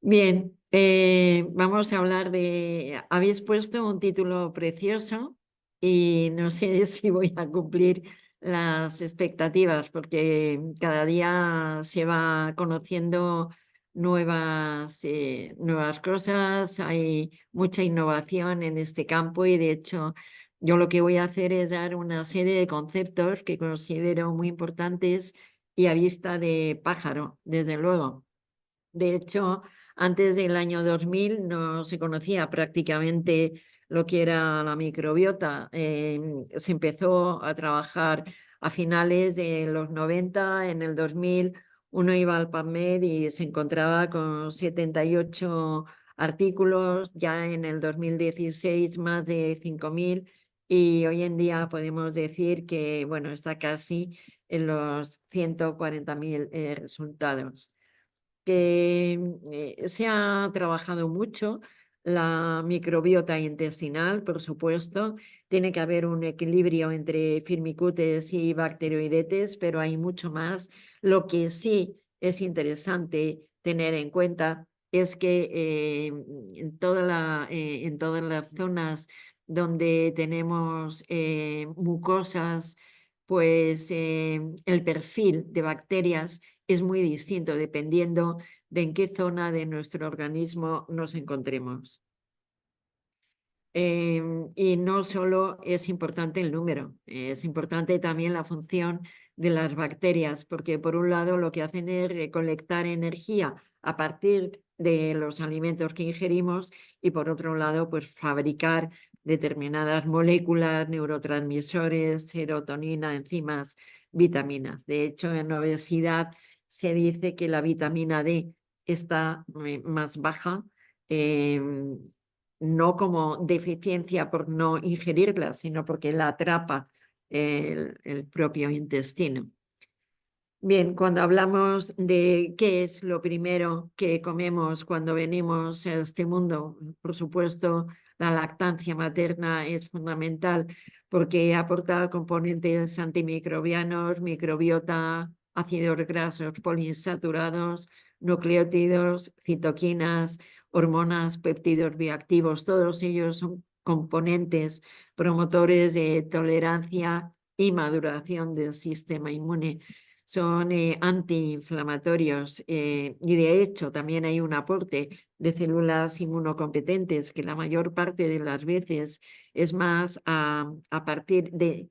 Bien, vamos a hablar de... Habéis puesto un título precioso y no sé si voy a cumplir las expectativas porque cada día se va conociendo nuevas cosas, hay mucha innovación en este campo y de hecho yo lo que voy a hacer es dar una serie de conceptos que considero muy importantes y a vista de pájaro, desde luego. De hecho, antes del año 2000 no se conocía prácticamente lo que era la microbiota. Se empezó a trabajar a finales de los 90. En el 2000 uno iba al PubMed y se encontraba con 78 artículos, ya en el 2016 más de 5.000 y hoy en día podemos decir que bueno, está casi en los 140.000 resultados. Se ha trabajado mucho la microbiota intestinal, por supuesto. Tiene que haber un equilibrio entre firmicutes y bacteroidetes, pero hay mucho más. Lo que sí es interesante tener en cuenta es que en todas las zonas donde tenemos mucosas, pues el perfil de bacterias es muy distinto dependiendo de en qué zona de nuestro organismo nos encontremos. Y no solo es importante el número, es importante también la función de las bacterias, porque por un lado lo que hacen es recolectar energía a partir de los alimentos que ingerimos y por otro lado pues fabricar determinadas moléculas, neurotransmisores, serotonina, enzimas, vitaminas. De hecho, en obesidad se dice que la vitamina D está más baja. No como deficiencia por no ingerirla, sino porque la atrapa el propio intestino. Bien, cuando hablamos de qué es lo primero que comemos cuando venimos a este mundo, por supuesto, la lactancia materna es fundamental porque aporta componentes antimicrobianos, microbiota, ácidos grasos poliinsaturados, nucleótidos, citoquinas, hormonas, péptidos bioactivos, todos ellos son componentes promotores de tolerancia y maduración del sistema inmune. Son antiinflamatorios y de hecho también hay un aporte de células inmunocompetentes que la mayor parte de las veces es más a partir de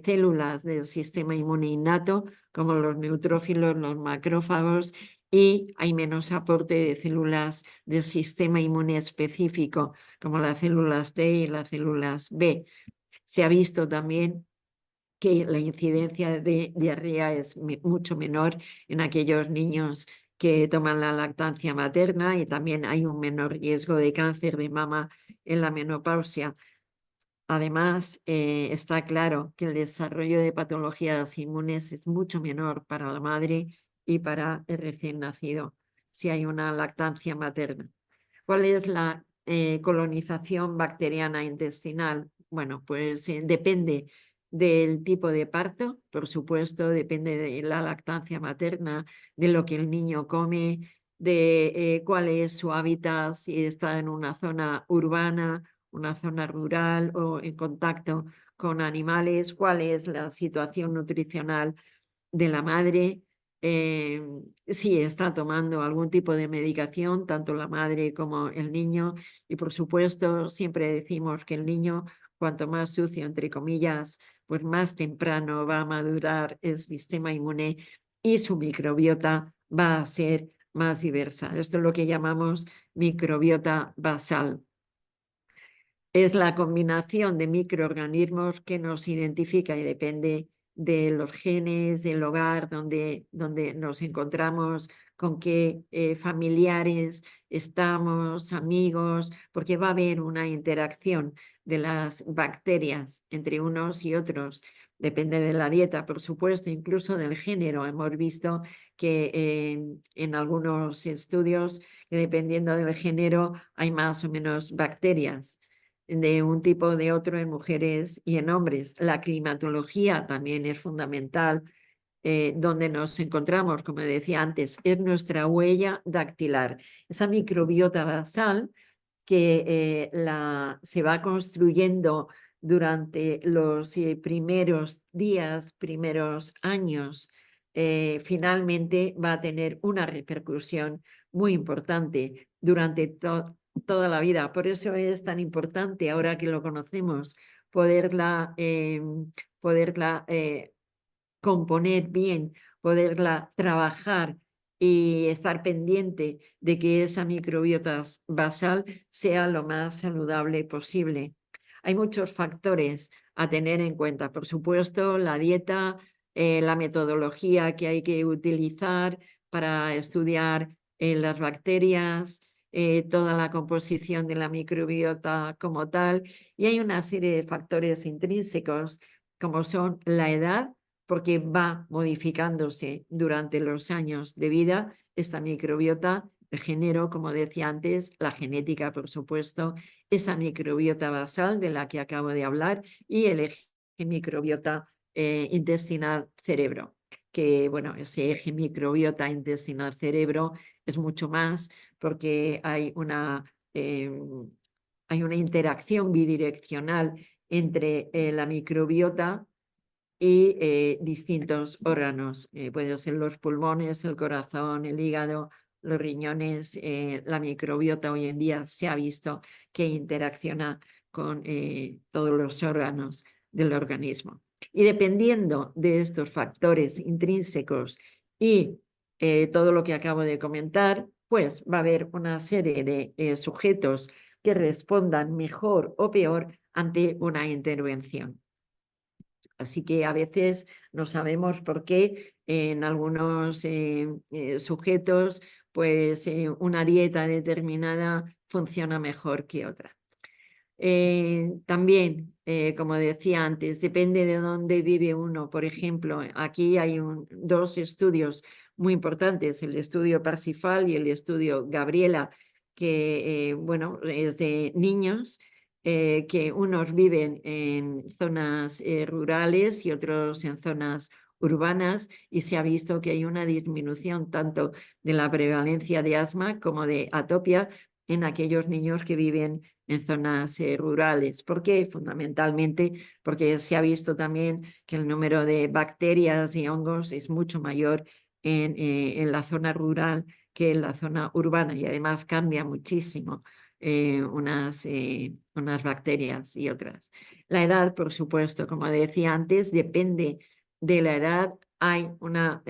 células del sistema inmune innato como los neutrófilos, los macrófagos, y hay menos aporte de células del sistema inmune específico como las células T y las células B. Se ha visto también que la incidencia de diarrea es mucho menor en aquellos niños que toman la lactancia materna y también hay un menor riesgo de cáncer de mama en la menopausia. Además, está claro que el desarrollo de patologías inmunes es mucho menor para la madre y para el recién nacido si hay una lactancia materna. ¿Cuál es la colonización bacteriana intestinal? Bueno, pues depende del tipo de parto, por supuesto, depende de la lactancia materna, de lo que el niño come, de cuál es su hábitat, si está en una zona urbana, una zona rural o en contacto con animales, cuál es la situación nutricional de la madre, eh, si está tomando algún tipo de medicación, tanto la madre como el niño. Y por supuesto, siempre decimos que el niño, cuanto más sucio, entre comillas, pues más temprano va a madurar el sistema inmune y su microbiota va a ser más diversa. Esto es lo que llamamos microbiota basal. Es la combinación de microorganismos que nos identifica y depende de los genes, del hogar donde nos encontramos, con qué familiares estamos, amigos, porque va a haber una interacción de las bacterias entre unos y otros. Depende de la dieta, por supuesto, incluso del género. Hemos visto que en algunos estudios, que dependiendo del género, hay más o menos bacterias de un tipo o de otro en mujeres y en hombres. La climatología también es fundamental. donde nos encontramos, como decía antes, es nuestra huella dactilar, esa microbiota basal que se va construyendo durante los primeros días, primeros años, finalmente va a tener una repercusión muy importante durante toda la vida. Por eso es tan importante, ahora que lo conocemos, poderla componer bien, poderla trabajar y estar pendiente de que esa microbiota basal sea lo más saludable posible. Hay muchos factores a tener en cuenta. Por supuesto, la dieta, la metodología que hay que utilizar para estudiar las bacterias, toda la composición de la microbiota como tal. Y hay una serie de factores intrínsecos como son la edad, porque va modificándose durante los años de vida esta microbiota, el género, como decía antes, la genética, por supuesto, esa microbiota basal de la que acabo de hablar y el eje microbiota intestinal cerebro, que bueno, ese eje microbiota intestinal cerebro es mucho más porque hay una interacción bidireccional entre la microbiota y distintos órganos. Pueden ser los pulmones, el corazón, el hígado, los riñones. La microbiota hoy en día se ha visto que interacciona con todos los órganos del organismo. Y dependiendo de estos factores intrínsecos y todo lo que acabo de comentar, pues va a haber una serie de sujetos que respondan mejor o peor ante una intervención. Así que a veces no sabemos por qué en algunos sujetos pues una dieta determinada funciona mejor que otra. También, como decía antes, depende de dónde vive uno. Por ejemplo, aquí hay dos estudios muy importantes, el estudio Parsifal y el estudio Gabriela, que bueno, es de niños que unos viven en zonas rurales y otros en zonas urbanas, y se ha visto que hay una disminución tanto de la prevalencia de asma como de atopia en aquellos niños que viven en zonas rurales. ¿Por qué? Fundamentalmente porque se ha visto también que el número de bacterias y hongos es mucho mayor en la zona rural que en la zona urbana, y además cambia muchísimo unas bacterias y otras. La edad, por supuesto, como decía antes, depende de la edad. Hay una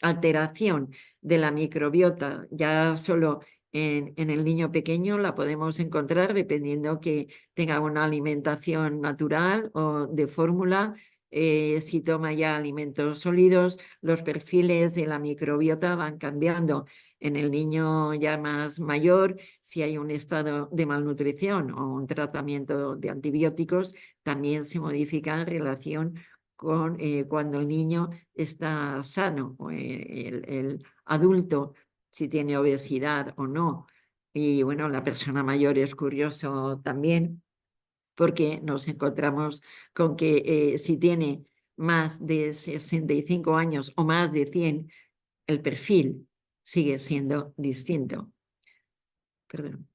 alteración de la microbiota, ya solo en el niño pequeño la podemos encontrar dependiendo que tenga una alimentación natural o de fórmula. Si toma ya alimentos sólidos, los perfiles de la microbiota van cambiando. En el niño ya más mayor, si hay un estado de malnutrición o un tratamiento de antibióticos, también se modifica en relación con cuando el niño está sano o el adulto, si tiene obesidad o no. Y bueno, la persona mayor es curioso también porque nos encontramos con que si tiene más de 65 años o más de 100, el perfil sigue siendo distinto. Perdón.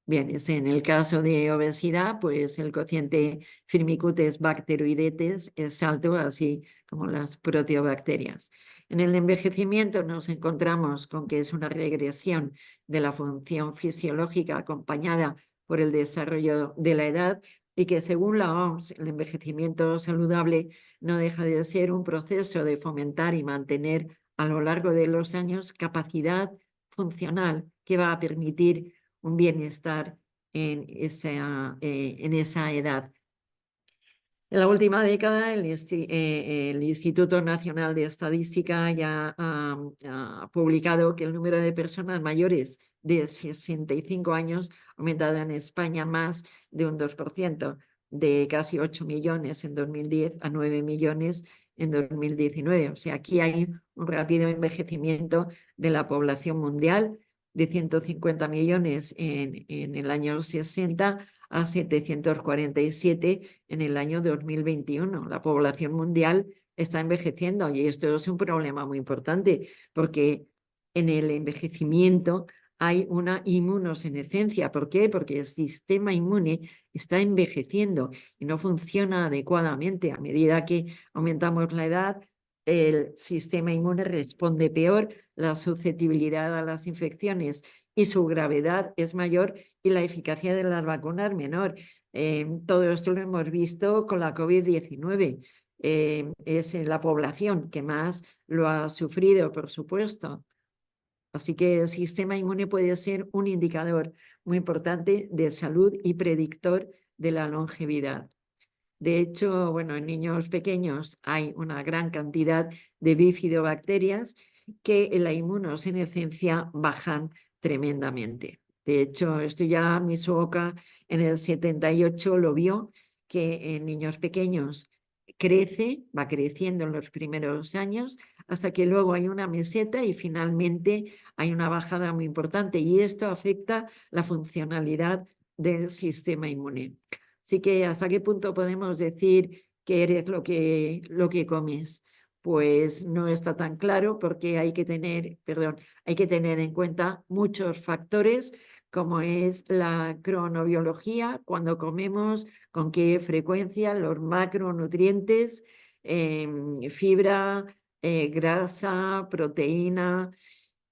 Bien, en el caso de obesidad, pues el cociente Firmicutes bacteroidetes es alto, así como las proteobacterias. En el envejecimiento nos encontramos con que es una regresión de la función fisiológica acompañada por el desarrollo de la edad, y que según la OMS, el envejecimiento saludable no deja de ser un proceso de fomentar y mantener a lo largo de los años capacidad funcional que va a permitir un bienestar en esa edad. En la última década, el Instituto Nacional de Estadística ya ha publicado que el número de personas mayores de 65 años ha aumentado en España más de un 2%, de casi 8 millones en 2010 a 9 millones en 2019. O sea, aquí hay un rápido envejecimiento de la población mundial, de 150 millones en el año 60 a 747 en el año 2021. La población mundial está envejeciendo y esto es un problema muy importante porque en el envejecimiento hay una inmunosenescencia. ¿Por qué? Porque el sistema inmune está envejeciendo y no funciona adecuadamente. A medida que aumentamos la edad, el sistema inmune responde peor, la susceptibilidad a las infecciones y su gravedad es mayor y la eficacia de las vacunas menor. Todo esto lo hemos visto con la COVID-19. Es la población que más lo ha sufrido, por supuesto. Así que el sistema inmune puede ser un indicador muy importante de salud y predictor de la longevidad. De hecho, bueno, en niños pequeños hay una gran cantidad de bifidobacterias que en la inmunosenescencia bajan tremendamente. De hecho, esto ya Mitsuoka en el 78 lo vio, que en niños pequeños va creciendo en los primeros años, hasta que luego hay una meseta y finalmente hay una bajada muy importante, y esto afecta la funcionalidad del sistema inmune. Así que, ¿hasta qué punto podemos decir que eres lo que comes? Pues no está tan claro porque hay que tener en cuenta muchos factores, como es la cronobiología, cuando comemos, con qué frecuencia, los macronutrientes, fibra, grasa, proteína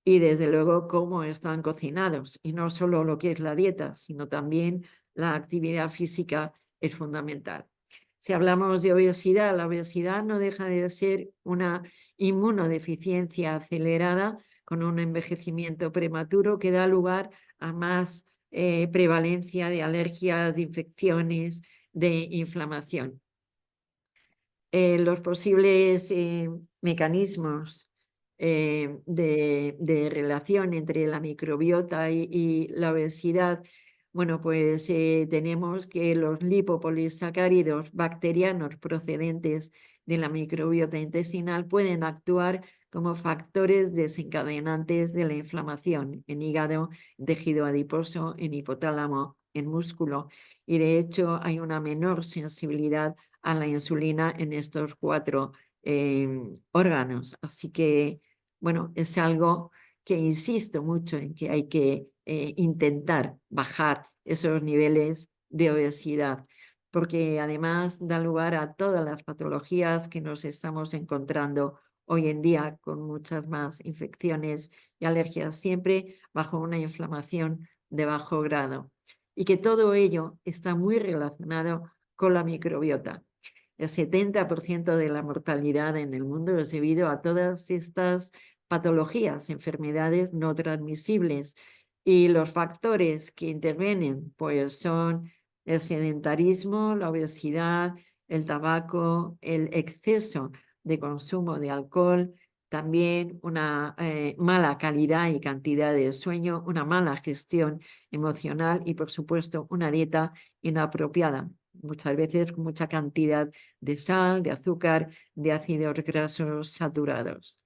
y desde luego cómo están cocinados. Y no solo lo que es la dieta, sino también la actividad física es fundamental. Si hablamos de obesidad, la obesidad no deja de ser una inmunodeficiencia acelerada con un envejecimiento prematuro que da lugar a más prevalencia de alergias, de infecciones, de inflamación. Los posibles mecanismos de relación entre la microbiota y la obesidad, bueno, pues tenemos que los lipopolisacáridos bacterianos procedentes de la microbiota intestinal pueden actuar como factores desencadenantes de la inflamación en hígado, en tejido adiposo, en hipotálamo, en músculo, y de hecho hay una menor sensibilidad a la insulina en estos 4 órganos. Así que, bueno, es algo que insisto mucho en que hay que intentar bajar esos niveles de obesidad, porque además da lugar a todas las patologías que nos estamos encontrando hoy en día, con muchas más infecciones y alergias, siempre bajo una inflamación de bajo grado. Y que todo ello está muy relacionado con la microbiota. El 70% de la mortalidad en el mundo es debido a todas estas patologías, enfermedades no transmisibles. Y los factores que intervienen, pues son el sedentarismo, la obesidad, el tabaco, el exceso de consumo de alcohol, también una mala calidad y cantidad de sueño, una mala gestión emocional y, por supuesto, una dieta inapropiada. Muchas veces mucha cantidad de sal, de azúcar, de ácidos grasos saturados.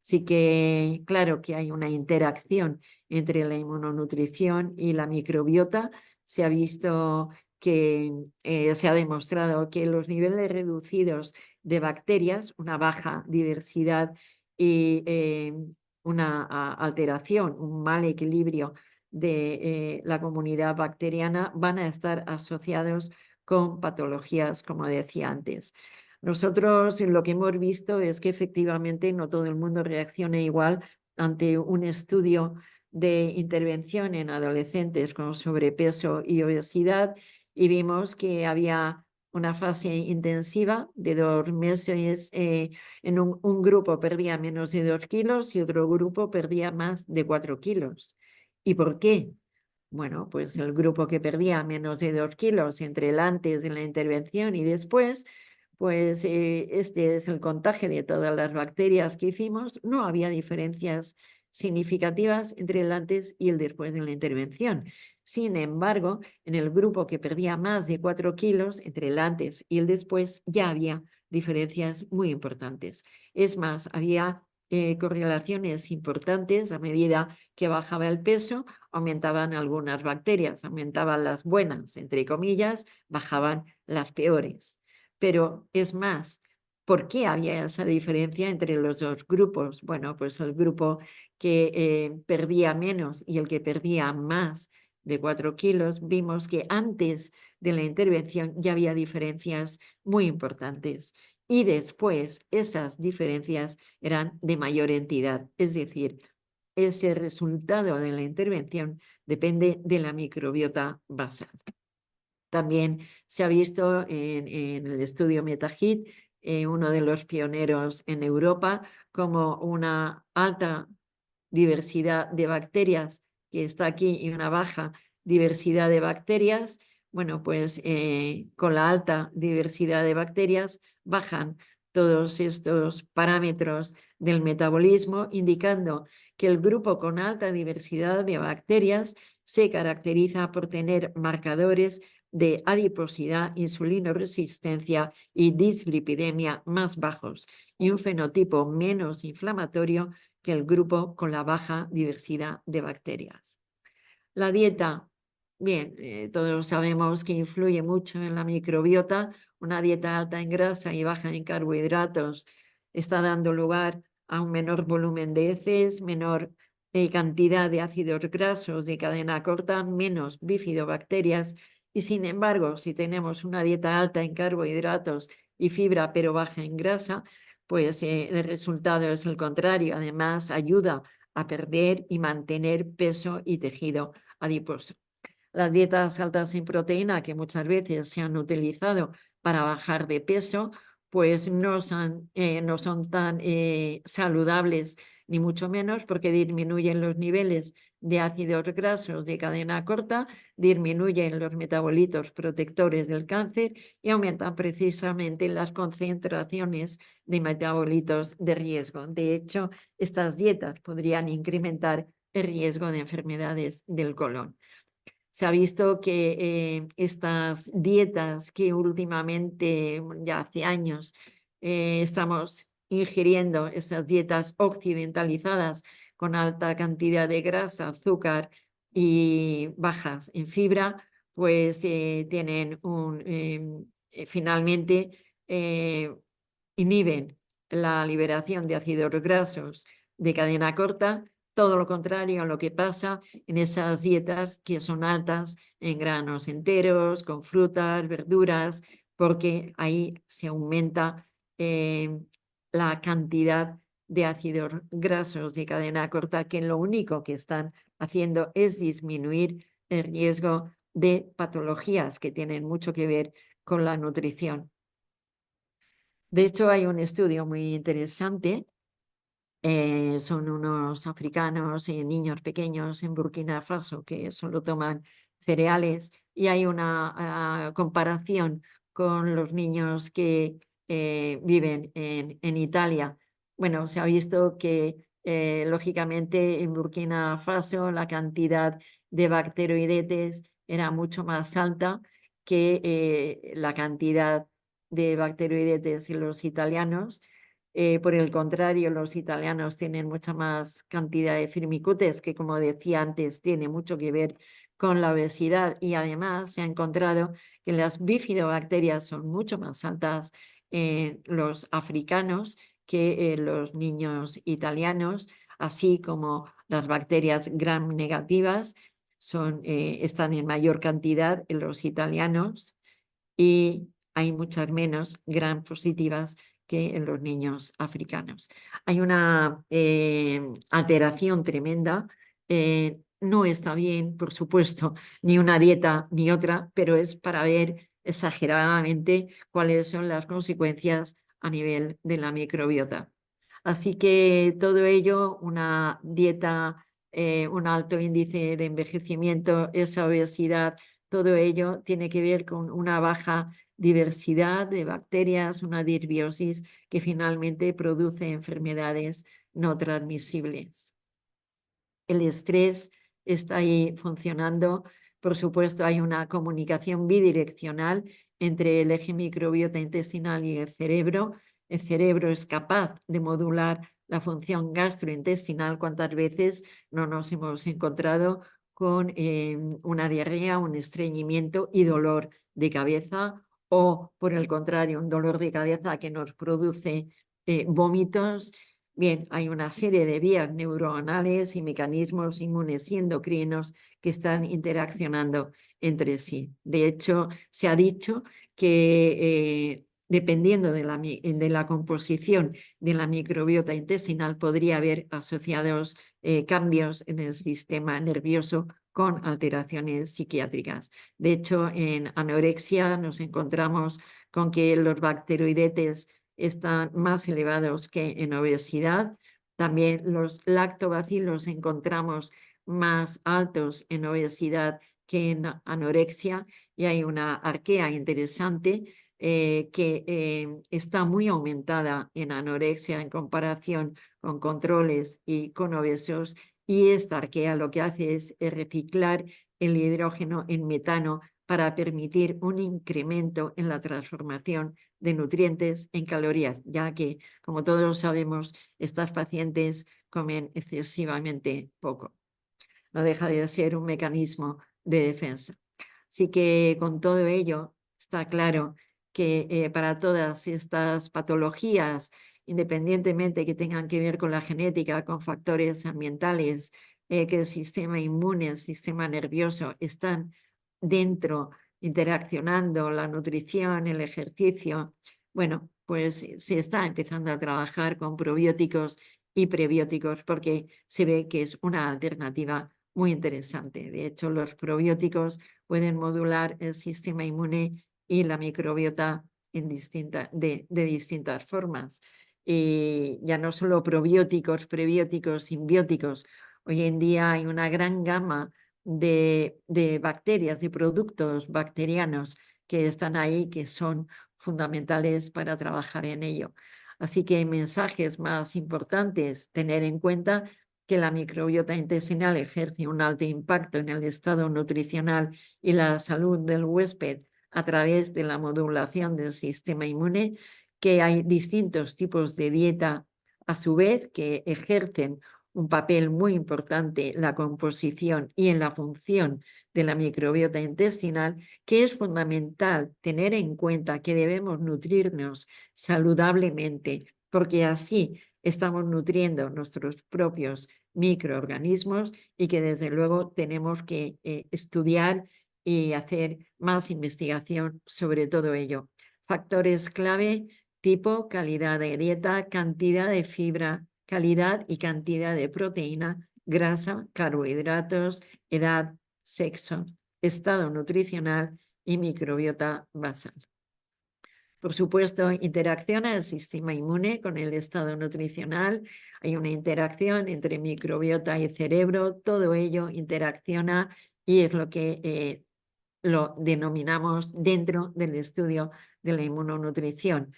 Sí que, claro que hay una interacción entre la inmunonutrición y la microbiota. Se ha visto que se ha demostrado que los niveles reducidos de bacterias, una baja diversidad y una alteración, un mal equilibrio de la comunidad bacteriana van a estar asociados con patologías, como decía antes. Nosotros lo que hemos visto es que efectivamente no todo el mundo reacciona igual ante un estudio de intervención en adolescentes con sobrepeso y obesidad, y vimos que había una fase intensiva de 2 meses. En un grupo perdía menos de 2 kilos y otro grupo perdía más de 4 kilos. ¿Y por qué? Bueno, pues el grupo que perdía menos de 2 kilos entre el antes de la intervención y después, pues este es el contagio de todas las bacterias que hicimos. No había diferencias significativas entre el antes y el después de la intervención. Sin embargo, en el grupo que perdía más de 4 kilos, entre el antes y el después, ya había diferencias muy importantes. Es más, había correlaciones importantes. A medida que bajaba el peso, aumentaban algunas bacterias, aumentaban las buenas, entre comillas, bajaban las peores. Pero es más, ¿por qué había esa diferencia entre los dos grupos? Bueno, pues el grupo que perdía menos y el que perdía más de 4 kilos, vimos que antes de la intervención ya había diferencias muy importantes y después esas diferencias eran de mayor entidad, es decir, ese resultado de la intervención depende de la microbiota basal. También se ha visto en el estudio MetaHit, uno de los pioneros en Europa, como una alta diversidad de bacterias que está aquí y una baja diversidad de bacterias. Bueno, pues con la alta diversidad de bacterias bajan todos estos parámetros del metabolismo, indicando que el grupo con alta diversidad de bacterias se caracteriza por tener marcadores de adiposidad, insulinoresistencia y dislipidemia más bajos y un fenotipo menos inflamatorio que el grupo con la baja diversidad de bacterias. La dieta, bien, todos sabemos que influye mucho en la microbiota. Una dieta alta en grasa y baja en carbohidratos está dando lugar a un menor volumen de heces, menor cantidad de ácidos grasos de cadena corta, menos bifidobacterias. Y sin embargo, si tenemos una dieta alta en carbohidratos y fibra pero baja en grasa, pues el resultado es el contrario. Además, ayuda a perder y mantener peso y tejido adiposo. Las dietas altas en proteína, que muchas veces se han utilizado para bajar de peso, pues no son tan saludables, ni mucho menos, porque disminuyen los niveles de ácidos grasos de cadena corta, disminuyen los metabolitos protectores del cáncer y aumentan precisamente las concentraciones de metabolitos de riesgo. De hecho, estas dietas podrían incrementar el riesgo de enfermedades del colon. Se ha visto que estas dietas que últimamente, ya hace años, estamos ingiriendo, esas dietas occidentalizadas con alta cantidad de grasa, azúcar y bajas en fibra, pues tienen finalmente inhiben la liberación de ácidos grasos de cadena corta, todo lo contrario a lo que pasa en esas dietas que son altas en granos enteros, con frutas, verduras, porque ahí se aumenta la cantidad de ácidos grasos de cadena corta, que lo único que están haciendo es disminuir el riesgo de patologías que tienen mucho que ver con la nutrición. De hecho, hay un estudio muy interesante. Son unos africanos y niños pequeños en Burkina Faso que solo toman cereales y hay una comparación con los niños que viven en Italia. Bueno, se ha visto que lógicamente en Burkina Faso la cantidad de bacteroidetes era mucho más alta que la cantidad de bacteroidetes en los italianos. Por el contrario, los italianos tienen mucha más cantidad de firmicutes, que como decía antes, tiene mucho que ver con la obesidad y además se ha encontrado que las bifidobacterias son mucho más altas en los africanos que en los niños italianos, así como las bacterias gram negativas están en mayor cantidad en los italianos y hay muchas menos gram positivas que en los niños africanos. Hay una alteración tremenda. No está bien, por supuesto, ni una dieta ni otra, pero es para ver exageradamente cuáles son las consecuencias a nivel de la microbiota. Así que todo ello, una dieta, un alto índice de envejecimiento, esa obesidad, todo ello tiene que ver con una baja diversidad de bacterias, una disbiosis que finalmente produce enfermedades no transmisibles. El estrés está ahí funcionando. Por supuesto, hay una comunicación bidireccional entre el eje microbiota intestinal y el cerebro. el cerebro es capaz de modular la función gastrointestinal, cuántas veces no nos hemos encontrado con una diarrea, un estreñimiento y dolor de cabeza, o por el contrario, un dolor de cabeza que nos produce vómitos. Bien, hay una serie de vías neuronales y mecanismos inmunes y endocrinos que están interaccionando entre sí. De hecho, se ha dicho que dependiendo de la composición de la microbiota intestinal, podría haber asociados cambios en el sistema nervioso con alteraciones psiquiátricas. De hecho, en anorexia nos encontramos con que los bacteroidetes están más elevados que en obesidad. También los lactobacilos encontramos más altos en obesidad que en anorexia, y hay una arquea interesante que está muy aumentada en anorexia en comparación con controles y con obesos, y esta arquea lo que hace es reciclar el hidrógeno en metano para permitir un incremento en la transformación de nutrientes en calorías, ya que, como todos sabemos, estas pacientes comen excesivamente poco. No deja de ser un mecanismo de defensa. Así que con todo ello está claro que para todas estas patologías, independientemente que tengan que ver con la genética, con factores ambientales, que el sistema inmune, el sistema nervioso están dentro, interaccionando, la nutrición, el ejercicio, bueno, pues se está empezando a trabajar con probióticos y prebióticos porque se ve que es una alternativa muy interesante. De hecho, los probióticos pueden modular el sistema inmune y la microbiota de distintas formas. Y ya no solo probióticos, prebióticos, simbióticos. Hoy en día hay una gran gama de bacterias, de productos bacterianos que están ahí, que son fundamentales para trabajar en ello. Así que mensajes más importantes, tener en cuenta que la microbiota intestinal ejerce un alto impacto en el estado nutricional y la salud del huésped a través de la modulación del sistema inmune, que hay distintos tipos de dieta a su vez que ejercen un papel muy importante en la composición y en la función de la microbiota intestinal, que es fundamental tener en cuenta que debemos nutrirnos saludablemente, porque así estamos nutriendo nuestros propios microorganismos, y que desde luego tenemos que estudiar y hacer más investigación sobre todo ello. Factores clave: tipo, calidad de dieta, cantidad de fibra, calidad y cantidad de proteína, grasa, carbohidratos, edad, sexo, estado nutricional y microbiota basal. Por supuesto, interacciona el sistema inmune con el estado nutricional. Hay una interacción entre microbiota y cerebro. Todo ello interacciona y es lo que lo denominamos dentro del estudio de la inmunonutrición,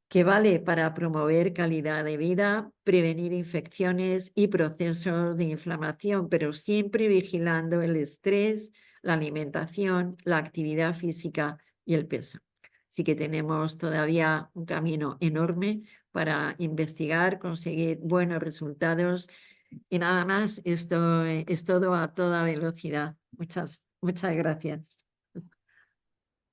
que vale para promover calidad de vida, prevenir infecciones y procesos de inflamación, pero siempre vigilando el estrés, la alimentación, la actividad física y el peso. Así que tenemos todavía un camino enorme para investigar, conseguir buenos resultados. Y nada más, esto es todo a toda velocidad. Muchas gracias.